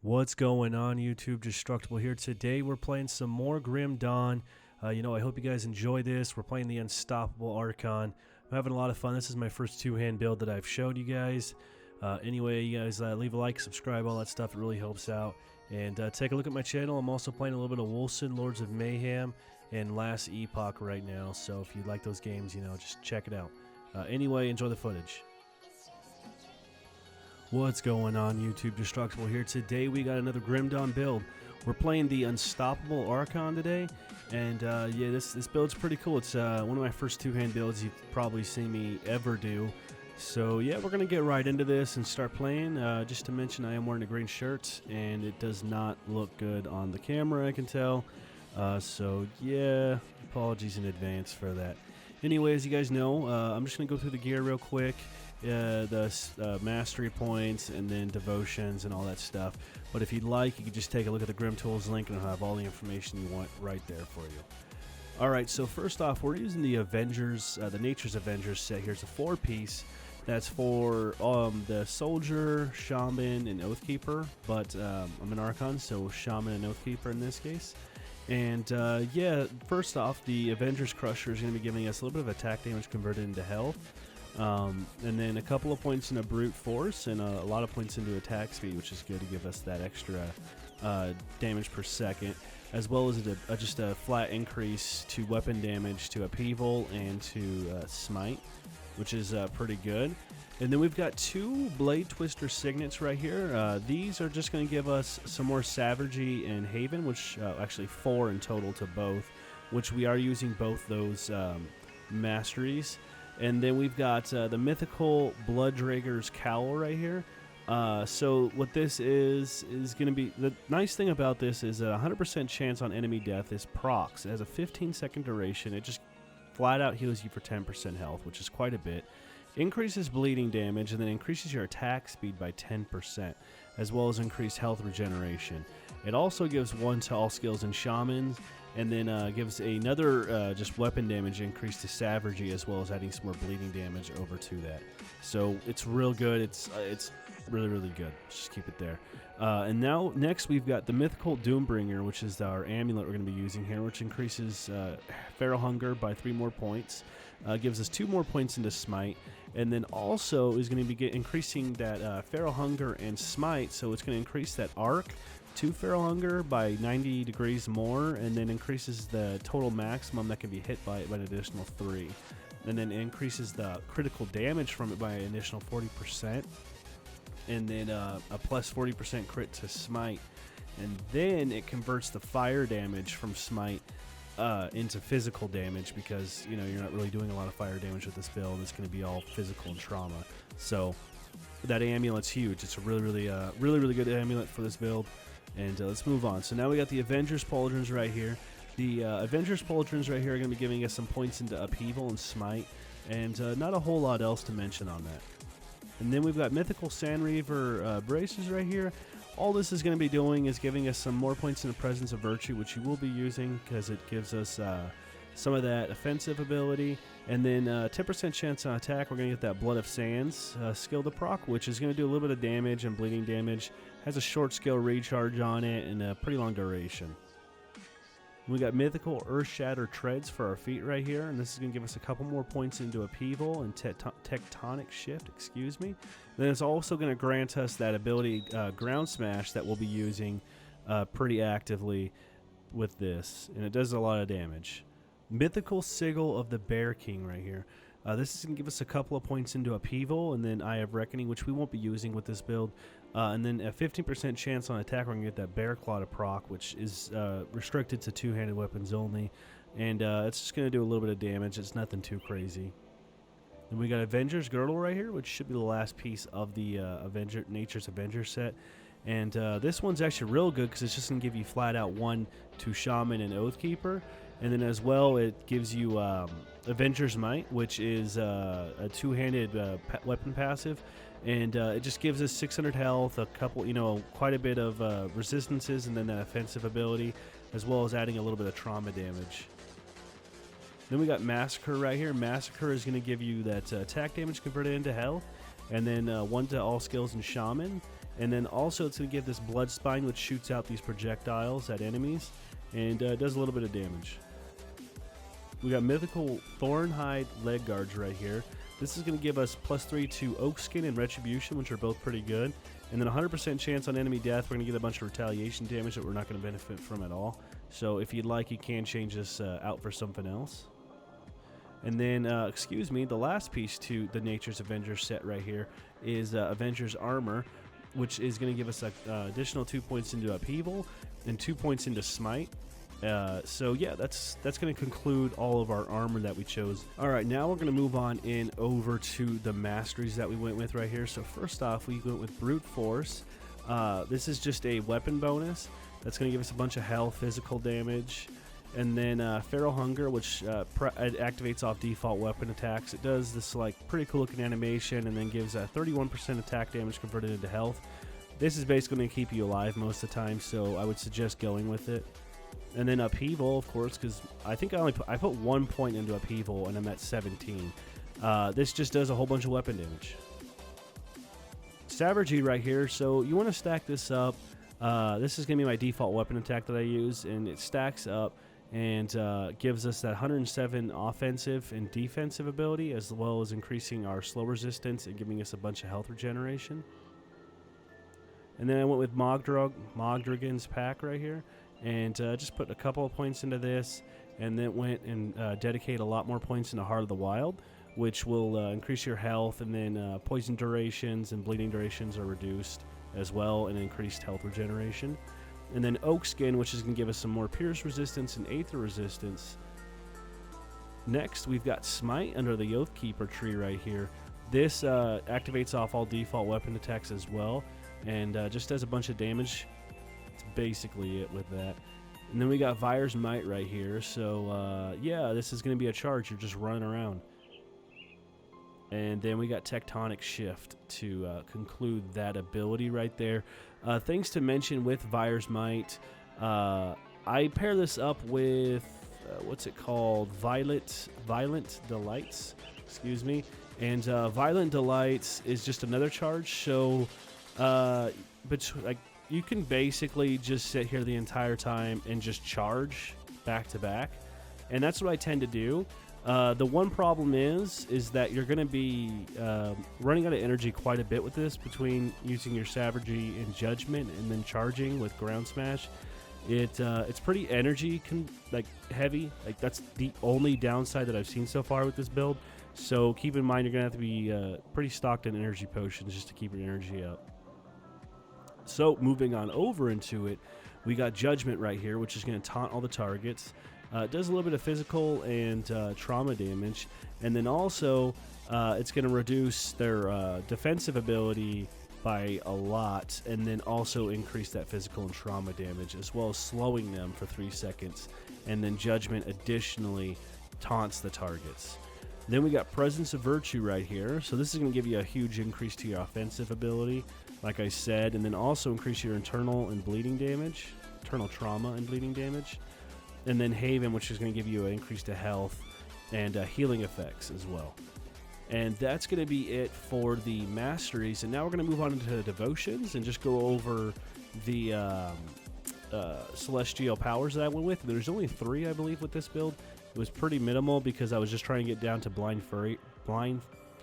What's going on, YouTube? Destructible here. Today we're playing some more Grim Dawn. I hope you guys enjoy this. We're playing the Unstoppable Archon. I'm having a lot of fun. This is my first two-hand build that I've showed you guys. Anyway, you guys leave a like, subscribe, all that stuff. It really helps out. And take a look at my channel. I'm also playing a little bit of Wolcen, Lords of Mayhem, and Last Epoch right now. So if you like those games, just check it out. Anyway, enjoy the footage. What's going on, YouTube? Destructible here. Today we got another Grim Dawn build. We're playing the Unstoppable Archon today, and yeah, this build's pretty cool. It's one of my first two-hand builds you've probably seen me ever do. So yeah, we're gonna get right into this and start playing. Just to mention, I am wearing a green shirt, and it does not look good on the camera, I can tell. So yeah, apologies in advance for that. Anyway, as you guys know, I'm just gonna go through the gear real quick. The mastery points and then devotions and all that stuff. But if you'd like, you could just take a look at the Grim Tools link and it'll have all the information you want right there for you. Alright, so first off, we're using the Avengers, the Nature's Avengers set here. It's a 4-piece. That's for the Soldier, Shaman, and Oathkeeper. But I'm an Archon, so Shaman and Oathkeeper in this case. And yeah, first off, the Avengers Crusher is going to be giving us a little bit of attack damage converted into health. And then a couple of points into brute force and a lot of points into attack speed, which is good to give us that extra damage per second, as well as just a flat increase to weapon damage, to upheaval, and to smite, which is pretty good. And then we've got 2 Blade Twister Signets right here. These are just going to give us some more Savagery and Haven, which actually 4 in total to both, which we are using both those Masteries. And then we've got the Mythical Blooddrager's Cowl right here. So what this is going to be... The nice thing about this is a 100% chance on enemy death is procs. It has a 15-second duration. It just flat out heals you for 10% health, which is quite a bit. Increases bleeding damage, and then increases your attack speed by 10%, as well as increased health regeneration. It also gives 1 to all skills and shamans, and then gives another just weapon damage increase to Savagery, as well as adding some more bleeding damage over to that. So it's real good. It's really, really good. Let's just keep it there. And now, next we've got the Mythical Doombringer, which is our amulet we're going to be using here, which increases Feral Hunger by 3 more points. Gives us 2 more points into Smite, and then also is going to be increasing that Feral Hunger and Smite, so it's going to increase that arc to Feral Hunger by 90 degrees more, and then increases the total maximum that can be hit by it by an additional 3. And then increases the critical damage from it by an additional 40%, and then a plus 40% crit to Smite. And then it converts the fire damage from Smite into physical damage, because you're not really doing a lot of fire damage with this build. It's going to be all physical and trauma. So that amulet's huge. It's a really good amulet for this build. And let's move on. So now we got the Avengers Pauldrons right here. The Avengers Pauldrons right here are going to be giving us some points into upheaval and smite, and not a whole lot else to mention on that. And then we've got Mythical Sandreaver Braces right here. All this is going to be doing is giving us some more points in the Presence of Virtue, which you will be using because it gives us some of that offensive ability. And then 10% chance on attack, we're going to get that Blood of Sands skill to proc, which is going to do a little bit of damage and bleeding damage. Has a short skill recharge on it and a pretty long duration. We got Mythical Earthshatter Treads for our feet right here, and this is going to give us a couple more points into upheaval and tectonic shift, excuse me. Then it's also going to grant us that ability, Ground Smash, that we'll be using pretty actively with this, and it does a lot of damage. Mythical Sigil of the Bear King right here. This is going to give us a couple of points into upheaval, and then Eye of Reckoning, which we won't be using with this build. And then a 15% chance on attack, we're going to get that Bear Claw to proc, which is restricted to 2-handed weapons only. And it's just going to do a little bit of damage. It's nothing too crazy. Then we got Avengers Girdle right here, which should be the last piece of the Nature's Avengers set. And this one's actually real good because it's just going to give you flat out 1 to Shaman and Oathkeeper. And then as well, it gives you Avenger's Might, which is a 2-handed weapon passive. And it just gives us 600 health, a couple, quite a bit of resistances, and then that offensive ability, as well as adding a little bit of trauma damage. Then we got Massacre right here. Massacre is going to give you that attack damage converted into health, and then 1 to all skills and Shaman. And then also it's going to give this blood spine, which shoots out these projectiles at enemies, and does a little bit of damage. We got mythical Thornhide leg guards right here. This is going to give us +3 to Oak Skin and Retribution, which are both pretty good. And then 100% chance on enemy death. We're going to get a bunch of retaliation damage that we're not going to benefit from at all. So if you'd like, you can change this out for something else. And then, the last piece to the Nature's Avengers set right here is Avengers Armor, which is going to give us additional 2 points into Upheaval and 2 points into Smite. So yeah, that's going to conclude all of our armor that we chose. All right, now we're going to move on over to the Masteries that we went with right here. So first off, we went with Brute Force. This is just a weapon bonus that's going to give us a bunch of health, physical damage. And then Feral Hunger, which activates off default weapon attacks. It does this like pretty cool looking animation and then gives 31% attack damage converted into health. This is basically going to keep you alive most of the time, so I would suggest going with it. And then Upheaval, of course, because I think I put 1 point into Upheaval and I'm at 17. This just does a whole bunch of weapon damage. Savagery right here, so you want to stack this up. This is going to be my default weapon attack that I use, and it stacks up and gives us that 107 offensive and defensive ability, as well as increasing our slow resistance and giving us a bunch of health regeneration. And then I went with Mogdragon's pack right here, and just put a couple of points into this, and then went and dedicate a lot more points into Heart of the Wild, which will increase your health, and then poison durations and bleeding durations are reduced as well, and increased health regeneration. And then Oak Skin, which is going to give us some more Pierce resistance and Aether resistance. Next, we've got Smite under the Oathkeeper tree right here. This activates off all default weapon attacks as well, and just does a bunch of damage. That's basically it with that. And then we got Vire's Might right here. So, yeah, this is going to be a charge. You're just running around. And then we got Tectonic Shift to conclude that ability right there. Things to mention with Vire's Might. I pair this up with, what's it called? Violent Delights. Excuse me. And Violent Delights is just another charge. So, like, you can basically just sit here the entire time and just charge back to back. And that's what I tend to do. The one problem is that you're going to be running out of energy quite a bit with this, between using your Savagery and Judgment and then charging with Ground Smash. It's pretty energy heavy. Like, that's the only downside that I've seen so far with this build. So keep in mind, you're going to have to be pretty stocked in energy potions just to keep your energy up. So moving on over into it, we got Judgment right here, which is going to taunt all the targets. It does a little bit of physical and trauma damage, and then also it's going to reduce their defensive ability by a lot, and then also increase that physical and trauma damage, as well as slowing them for 3 seconds. And then Judgment additionally taunts the targets. Then we got Presence of Virtue right here. So this is going to give you a huge increase to your offensive ability, like I said, and then also increase your internal and bleeding damage, internal trauma and bleeding damage. And then Haven, which is going to give you an increase to health and healing effects as well. And that's going to be it for the Masteries. And now we're going to move on into the Devotions and just go over the Celestial powers that I went with. There's only 3, I believe, with this build. It was pretty minimal because I was just trying to get down to Blind Fury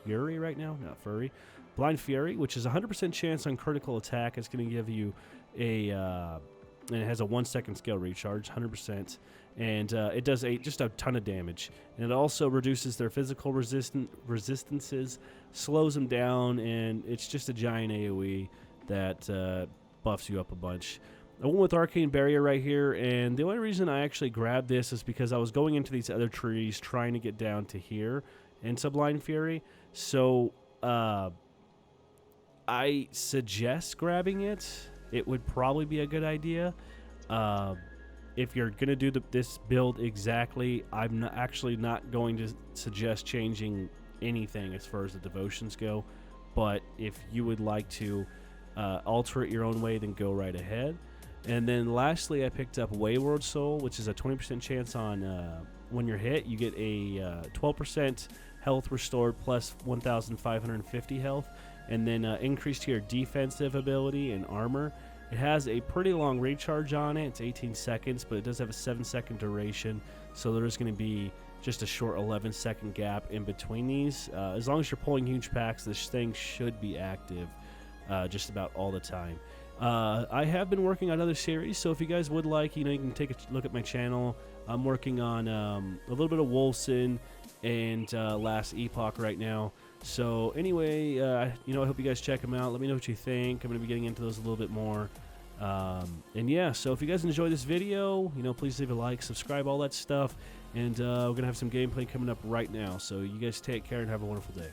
right now, not Furry. Blind Fury, which is 100% chance on critical attack. It's going to give you a... and it has a 1 second scale recharge, 100%, and it does just a ton of damage. And it also reduces their physical resistances, slows them down, and it's just a giant AoE that buffs you up a bunch. I went with Arcane Barrier right here, and the only reason I actually grabbed this is because I was going into these other trees trying to get down to here into Blind Fury. So I suggest grabbing it. It would probably be a good idea. If you're going to do this build exactly, I'm actually not going to suggest changing anything as far as the devotions go. But if you would like to alter it your own way, then go right ahead. And then lastly, I picked up Wayward Soul, which is a 20% chance on when you're hit. You get a 12% health restored plus 1,550 health. and then increase to your defensive ability and armor. It has a pretty long recharge on it. It's 18 seconds, but it does have a 7-second duration, so there is going to be just a short 11-second gap in between these. As long as you're pulling huge packs, this thing should be active just about all the time. I have been working on other series, so if you guys would like, you can take a look at my channel. I'm working on a little bit of Wolfson and Last Epoch right now. So anyway, I hope you guys check them out. Let me know what you think. I'm going to be getting into those a little bit more. And yeah, so if you guys enjoy this video, please leave a like, subscribe, all that stuff. And we're going to have some gameplay coming up right now. So you guys take care and have a wonderful day.